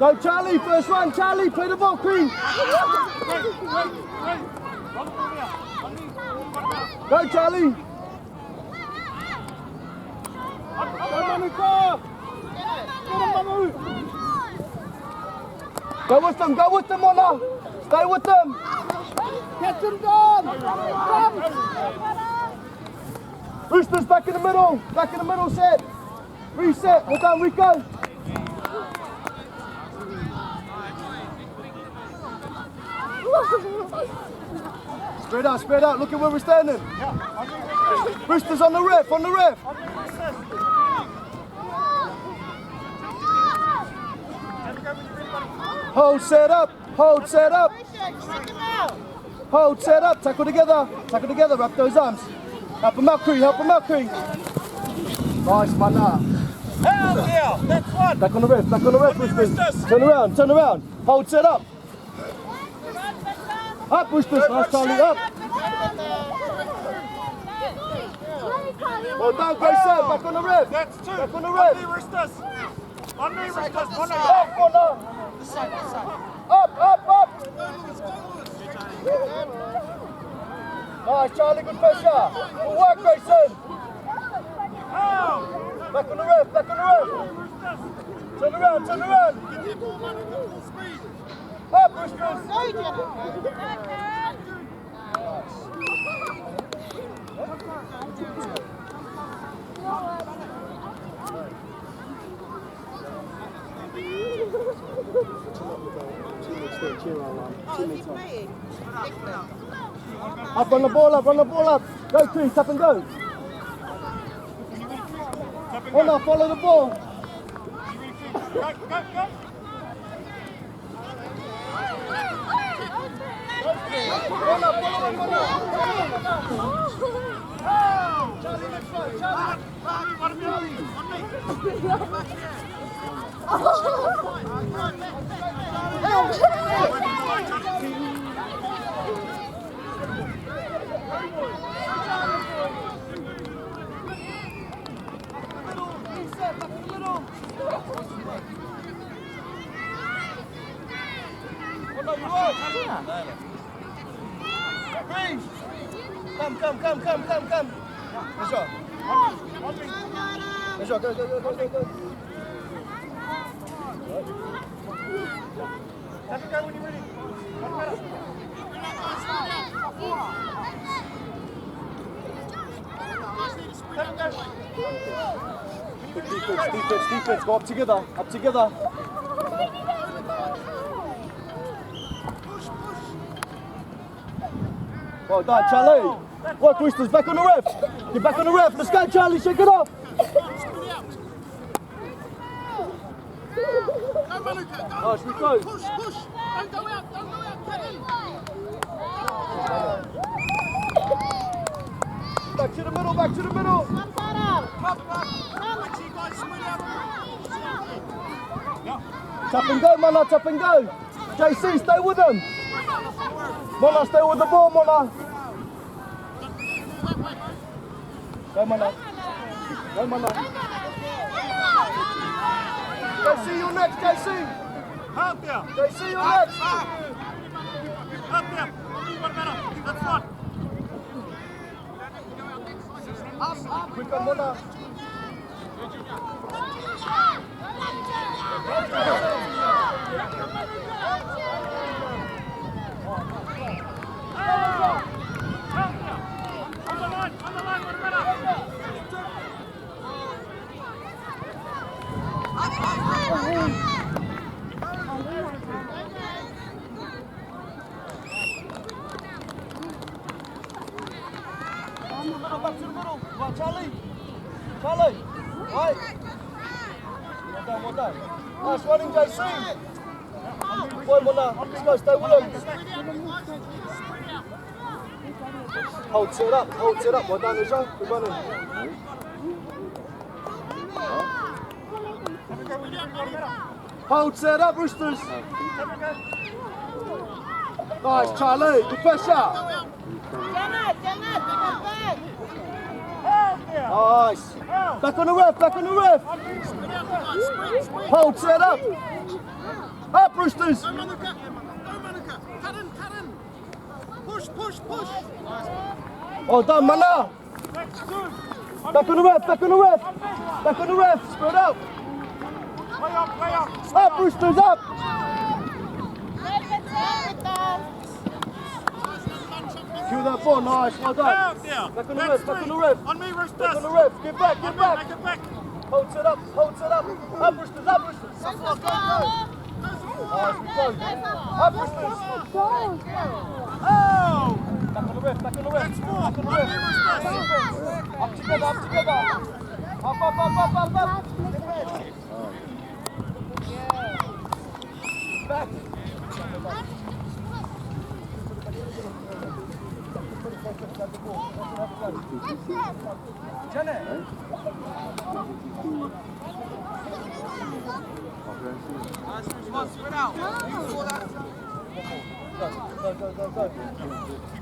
Go Charlie, first one, Charlie, play the ball, Queen. Go Charlie. Go with them, Mona. Stay with them. Get them down. Roosters back in the middle, set. Reset, well done, Rico. Spread out, look at where we're standing. Roosters on the ref. Hold, set up. Hold, set up, tackle together, wrap those arms. Help him out, Cree. Nice, mana. Hell, that's one. Back on the ref, Roosters. Turn around. Hold, set up. Up, Roosters, nice, Charlie, up. Well done, Grayson, back on the ref. That's two. Back on the ref. On me, Roosters. Up, Mona. Up. Nice, Charlie, good pressure. Good work, Grayson. Back on the ref. Turn around. Up, Roosters. Up on the ball up. Go, Chris, up and go. Oh no, follow the ball. Go. Charlie, next one, Charlie. Come. Let's go. Go. Have a go when you're ready. Defense, go up together. Well done, Charlie. Work, Roosters, back on the ref. Get back on the ref. Let's go, Charlie, shake it off. Nice, Rico. Push. Don't go out, get in. Back to the middle. Tap and go. JC, stay with them. Mona, stay with the ball, Mona. Go, Mona. JC, you're next, JC. Up there. JC, you're next. Up there. What about it? That's one. Quick on, Mona. On the line, what about it? Back to the middle. Come on, Charlie. Right. Well done. Nice running, JC. Boy, Mona. Let's go, stay with him. Hold, set up. Well done, Isha. Good running. Hold, set up, Roosters. Nice, Charlie. Good pressure. Nice. Back on the ref. Hold, set up. Up, Roosters! Go, Monica! Go, Monica! Cut in! Push! Well done, Mana! Back on the ref! Back on the ref! Spread out! Play up! Up, Roosters, up! Kill that ball, nice, well done. Out there! Back on the ref! On me, Roosters! Back on the ref! Get back! Make it back! Holds it up! Up, Roosters! Go! Nice, we go! Up, Roosters! Oh! Back on the ref! That's more! Back on the On ref! me, Roosters! Up together! Up! Back! Janet! Spread out! Go!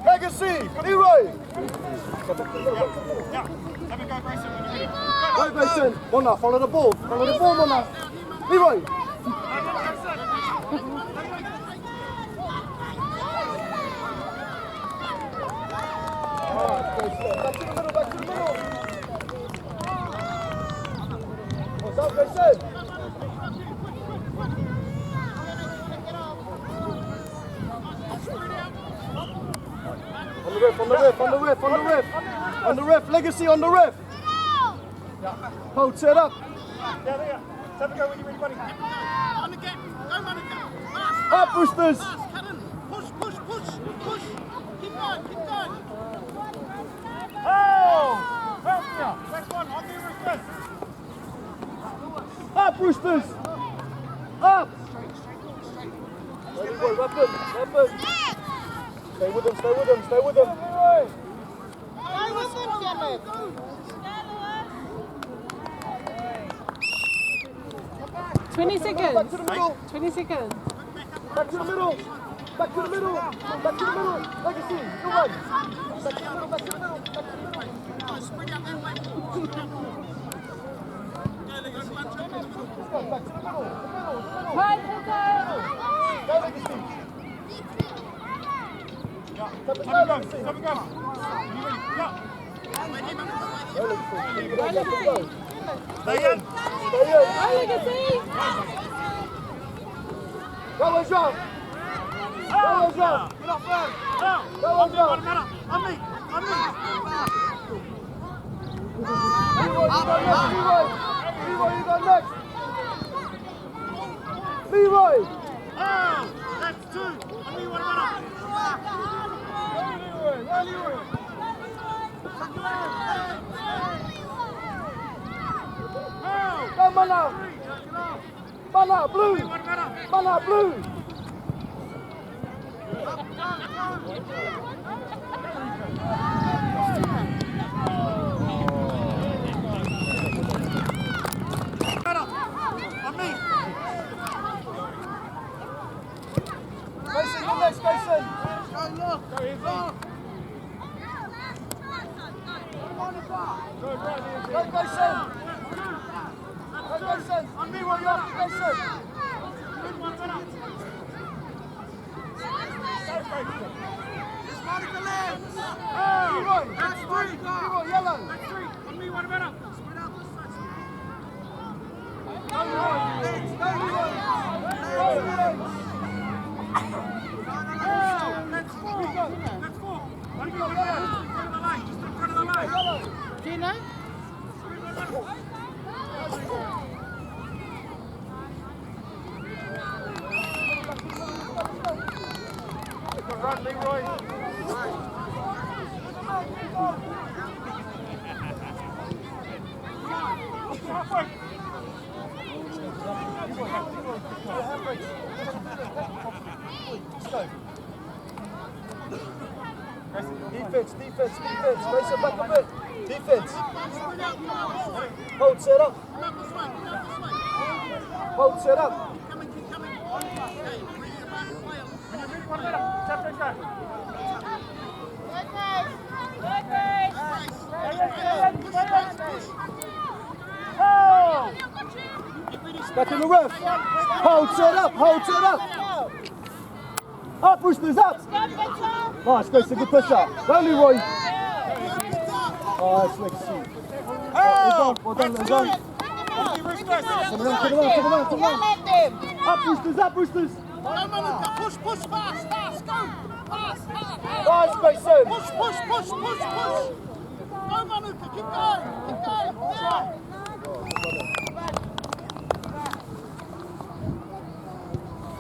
Legacy! Leroy! Yeah! Have a go, Grayson, when you're ready. Go, Grayson! Mona, follow the ball, Mona! Leroy! Back to the middle! What's up, Grayson? On the ref, Legacy on the ref! Hold, set up! Yeah. Have a go when you're ready, buddy. On the gate. Go, Monica. Pass. Up, Roosters! Pass. Cut in. Push. Keep going. Oh! Help me! Next one, on me, Roosters! Up, Roosters! Up! Weapon! Stay with them! 20 seconds. Back to the middle! 20 seconds. Back to the middle! Legacy, you run! Back to the middle! Spread out that way. Back to the middle! Five seconds. Go, Legacy! Have a go! You ready? Yeah! Go! Stay in! Go, Legacy. Go, Jean! Get off there! Go, On me, Jean! Waitemata! On me! Leroy, you go next! Leroy! Oh! That's two! On me, Waitemata! Oh! Go, Mana! Blue! Waitemata! Mana, blue! On me! Grayson, you're next, Grayson! Go, Grayson! On me, what you after, Grayson? Leroy, yellow! On me, Waitemata! Go, Leroy! That's four! On me, Waitemata! Just in front of the line! Do you know? Run, Leroy! Defense. Grayson, back a bit. Defense. Hold, set up. Coming. When you're ready, Waitemata, tap that guy. Back in the ref. Hold it up, hold it up. Up, Roosters, up. Nice, Grace, a good push up. Well, Leroy. Oh, that's legacy. Well done, well done. Come on. Up, Roosters. Push, fast, go. Fast. Nice, Grayson. Push. Go, Manuka, keep going. Yeah.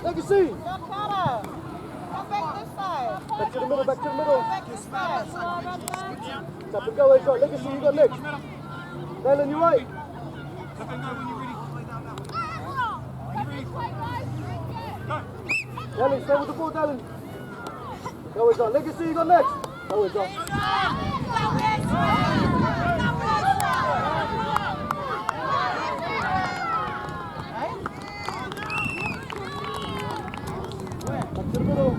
Legacy. Come back this side. Back to the middle. Back this side. Tap and go, Ezra. Legacy, you got next. Dylan, you right. Tap and go when you're ready. Dylan, stay with the ball, Dylan. Go, Ezra. Legacy, you got next. Go, Ezra. Back to the middle.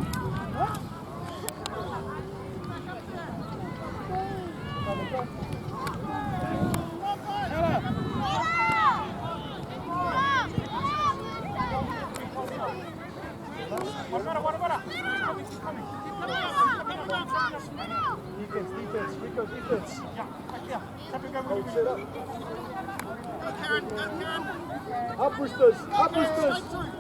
Defense. Rico, defense. Hold shit up. Go, Karen. Up, Roosters. Straight through.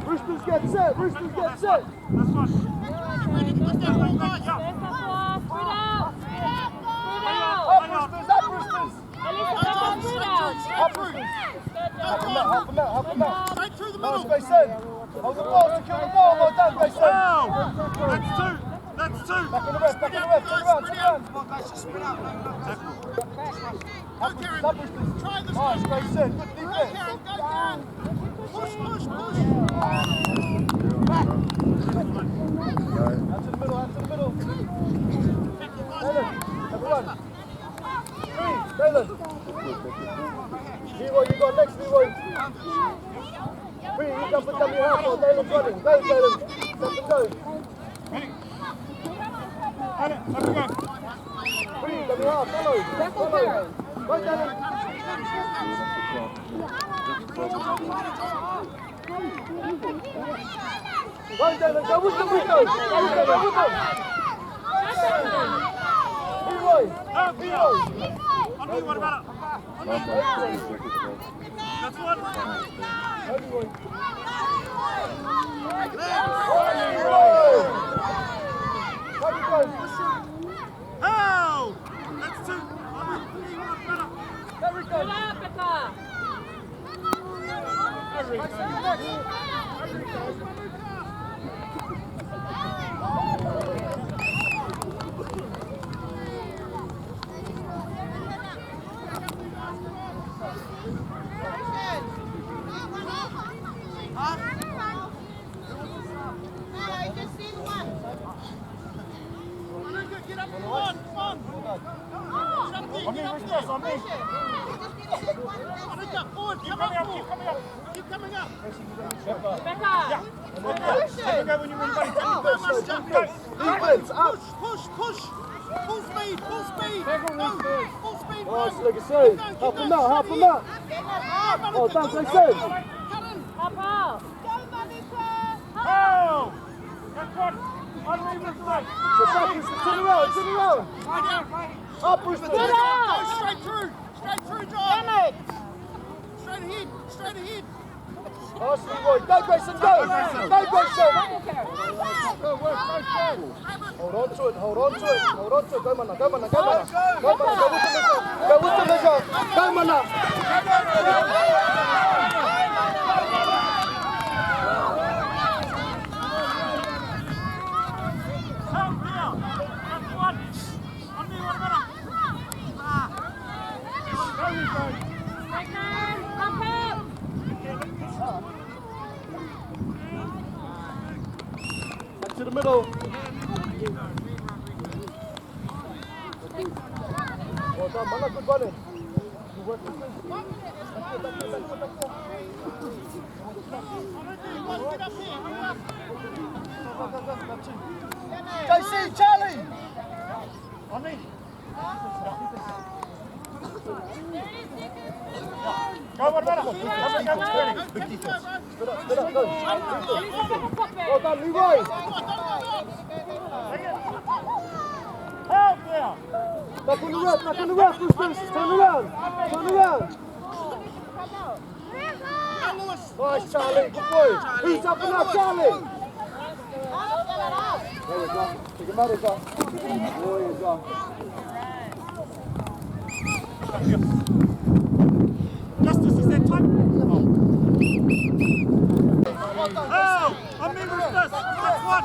Roosters get set. Up, Roosters. Help him out. Straight through the Nice, middle. Grayson. Hold the ball, secure the ball. Well done, Grayson. That's two. Back on the ref. Turn around. Come on, guys, just spin out. Go, Karen. Try this Nice, one. Grayson. Good Go, defense. Karen. Push. Out to the middle. Taylor, everyone. Taylor. Leroy, you got next, Leroy. Free, you can put dummy half on. Taylor's running. Go, Taylor. Step and go. Free, dummy half. Follow. Go, Taylor. Go, Taylor. Go with them, Rico. Go, Taylor, with them. Leroy. What about it? That's one. Leroy. Oh! That's two. Get up, come on. On me, Roosters, on me. Anika, forward, come up. Keep coming up. Tap and go when you're ready, buddy. Defense, up. Push. Full speed. Go. Full speed. Nice, Legacy. Help him out. Oh, done, Grayson. Oh! That's one. On me, Roosters. Turn around. Up, Roosters. Go straight through, John. Straight ahead. Nice, Leroy. Go, Grayson, go. Hold on to it. Go, Mana. Go with the measure. Go, Mana. Back to the middle. Well done, Mana. Good running. work this way. Get up here. JC, Charlie! On me. Go, Waitemata. Go, Big defense. Spit up, go. Well done, Leroy. Help there. Back on the rough, Roosters. Turn around. Nice, Charlie. Good boy. Who's up and up, Charlie? There we go. Take him out of there. There you go. Justice, is that time? Oh, on me, Roosters. That's one.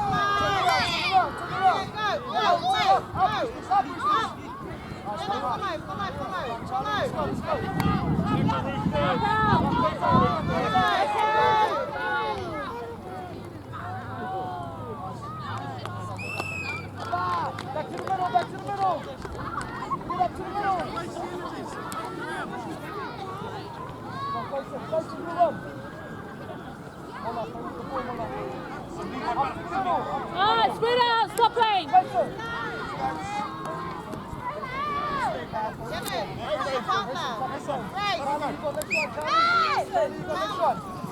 Back to the middle. Get up to the middle. Close to the run. Ah, spread out. Stop playing.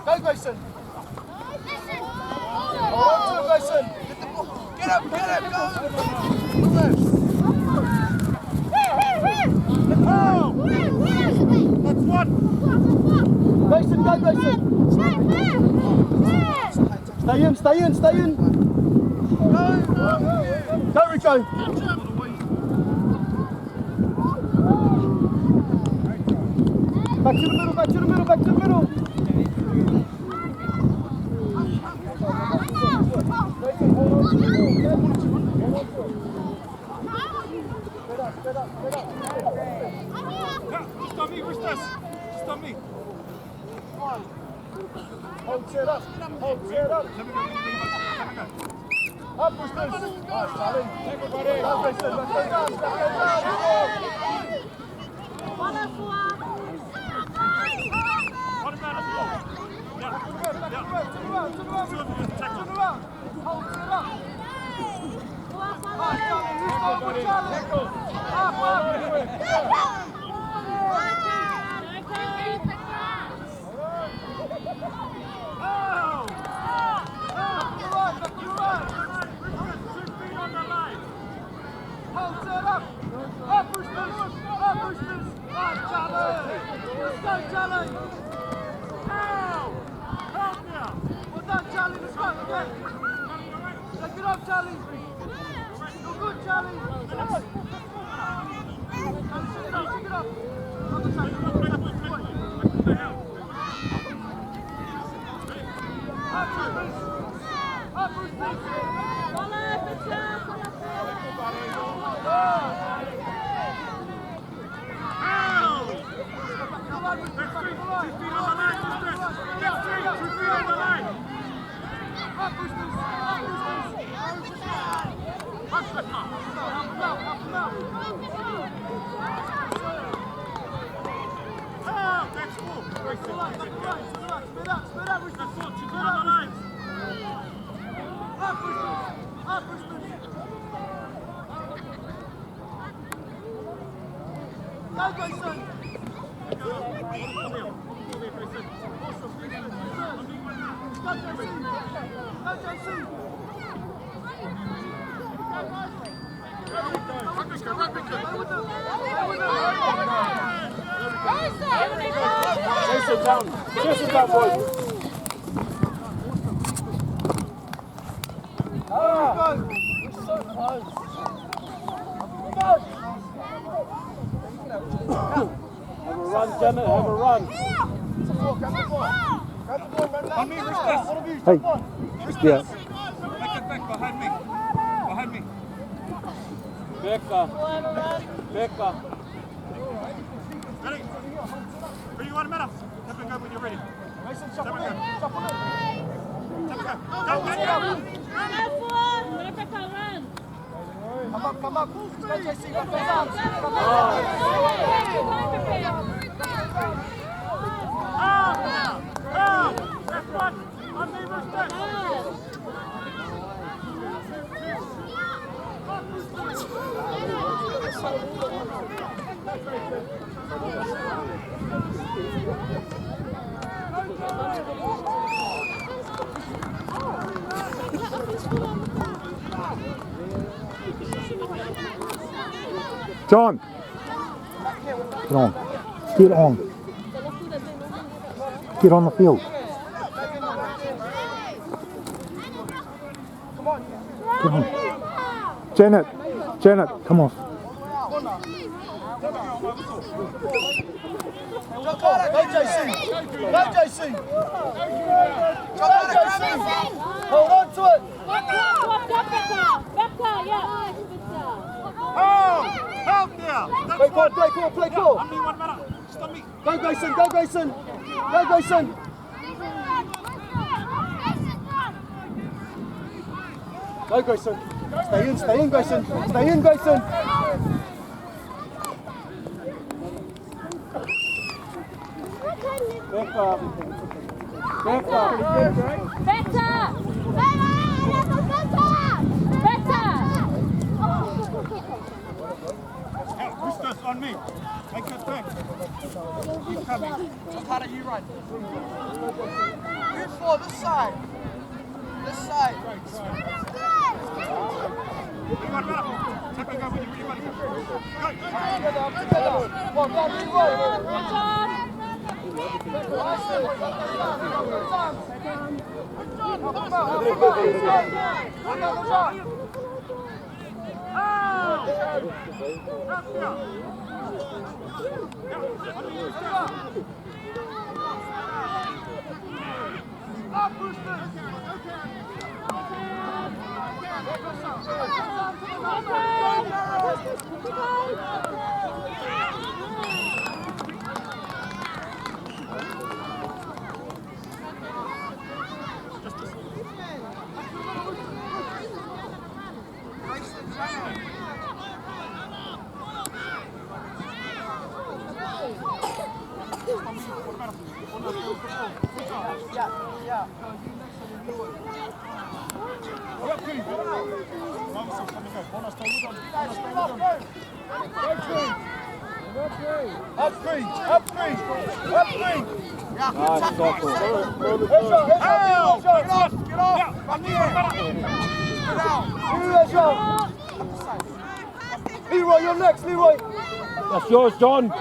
Go, Grayson. Hold on to it, Grayson. Get up, go. That's one. Grayson, go, Grayson. Stay in. Go, Rico. Back to the middle. Spread up. Just on me, Roosters. Just on me. Hold set up. Let me go. Up, Roosters. Nice, Charlie. Everybody. Go, Grayson. Let's go down. What about us? Yeah. Hold set up. Charlie! You're good, Charlie! Shake it up! Other side, Up, Bruce! Jason down, boys. We're so close. Have a run, Gemma, have a run. On me, Roosters. Hey. Yeah. Back it back behind me. Becca. Ready? Where you want to medal? Step and go when you're ready. Step and go. Come up. Go, JC. Go, John, get on. Get on. Get on the field. Get on. Janet, come off. Go JC! Go JC! Go JC! Hold on to it! Oh! Help there! Play court, play court, play court! On me, 1 minute. Stop me. Go Grayson, go Grayson! Go Grayson! Go Grayson! Stay in Grayson! Stay in Grayson! Better! Roosters on me. Make your turn. Keep coming. Just how do you run? Move forward, this side! This side! Well done, Leroy! Up three! Nice tackle. Get off! Leroy, you're next, Leroy! That's yours, John.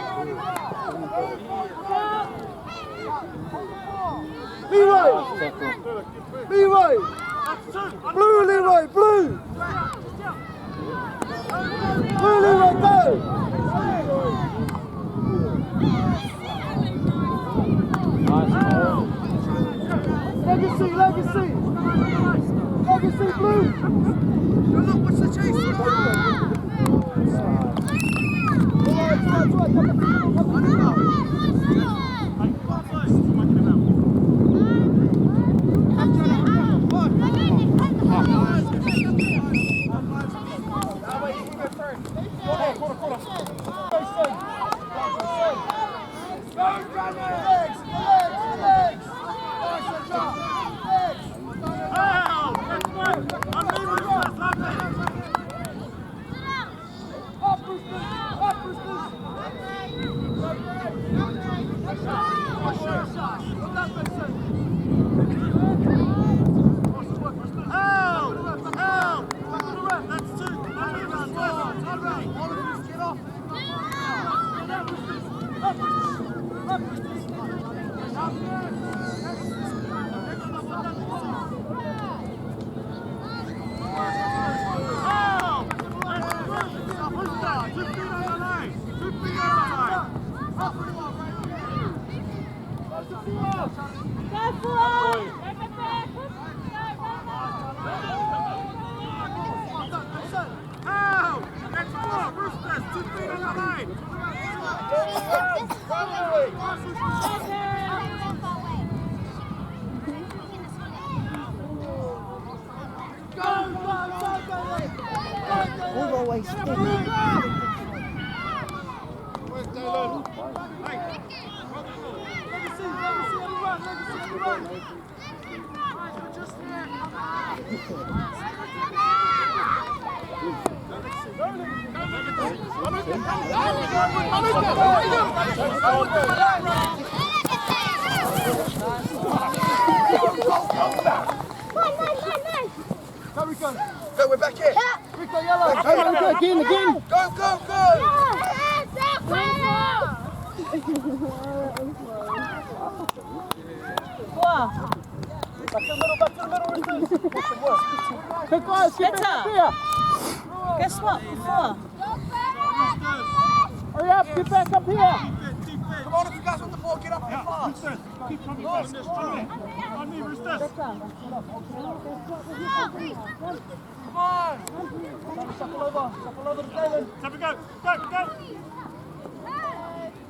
Leroy! Leroy! Blue, Leroy, blue! Blue, Leroy, go! Legacy, legacy! Legacy, blue! Look, what's the chase? Go, Rico. Go, we're back here. Rico, yellow. Again. Go, go, go. Back to the middle, Roosters. Hey guys, get back up here. Guess what? Before. Hurry up, get back up here. Come on, if you guys want the ball, get up here fast. Roosters, keep coming on this. On me, Roosters. Come on. Shuffle over to Dylan. Have a go.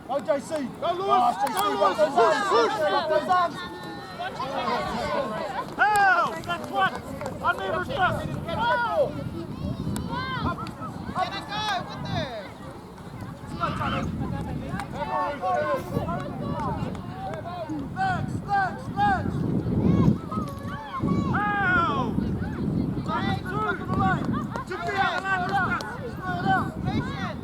Go, JC. Go, Lewis. JC, back those arms. Help! That's one. On me, Roosters. Let it go, what the? Legs. Help! Took me out. Patient.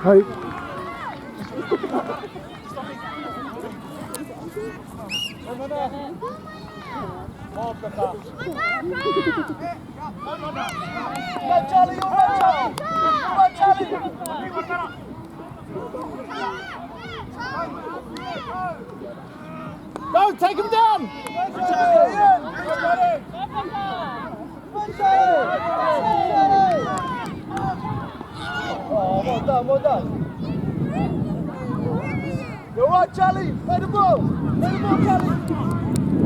Hey. Go, Charlie, you're right, Charlie. Go, take him down. Oh, well done. You're right, Charlie. Play the ball, Charlie.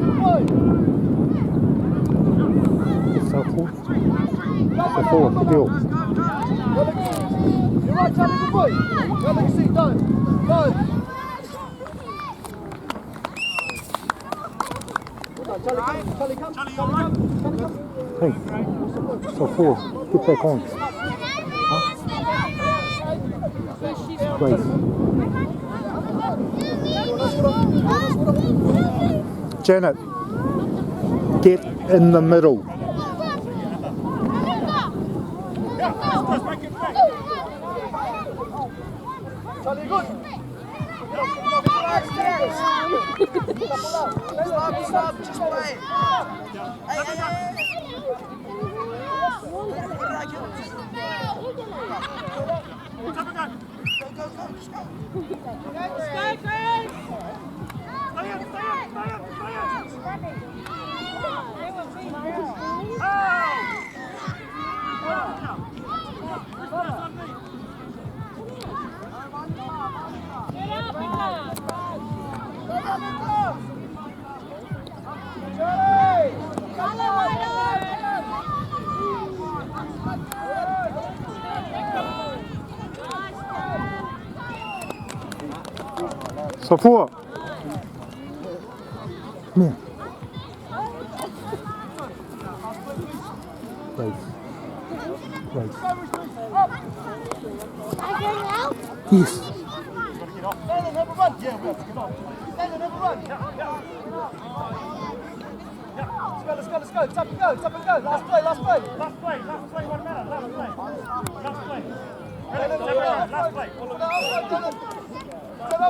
Good boy. Four, deal. You're right, Charlie. Good boy. Go, Legacy. Go. Charlie, come. Charlie, you all right? Hey. So four, get back on. Great. Janet, get in the middle. Roosters, make it back. Charlie, good. Stop, just play. Hey. What did I get? Have a go. Go, just go. Stay in. So four. Come here. Right. Yes. Dylan, have a run. Yeah, we have to get off. Dylan, have a run. Let's go. Tap and go. Last play. Last play, 1 minute. Last play. Last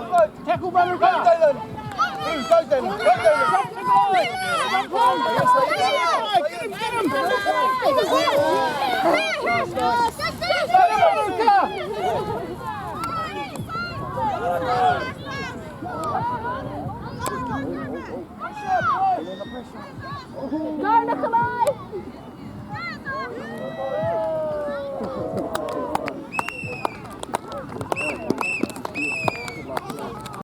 play. Tackle, brother. Go, Dylan. Go, Dylan. Go, Nikolai!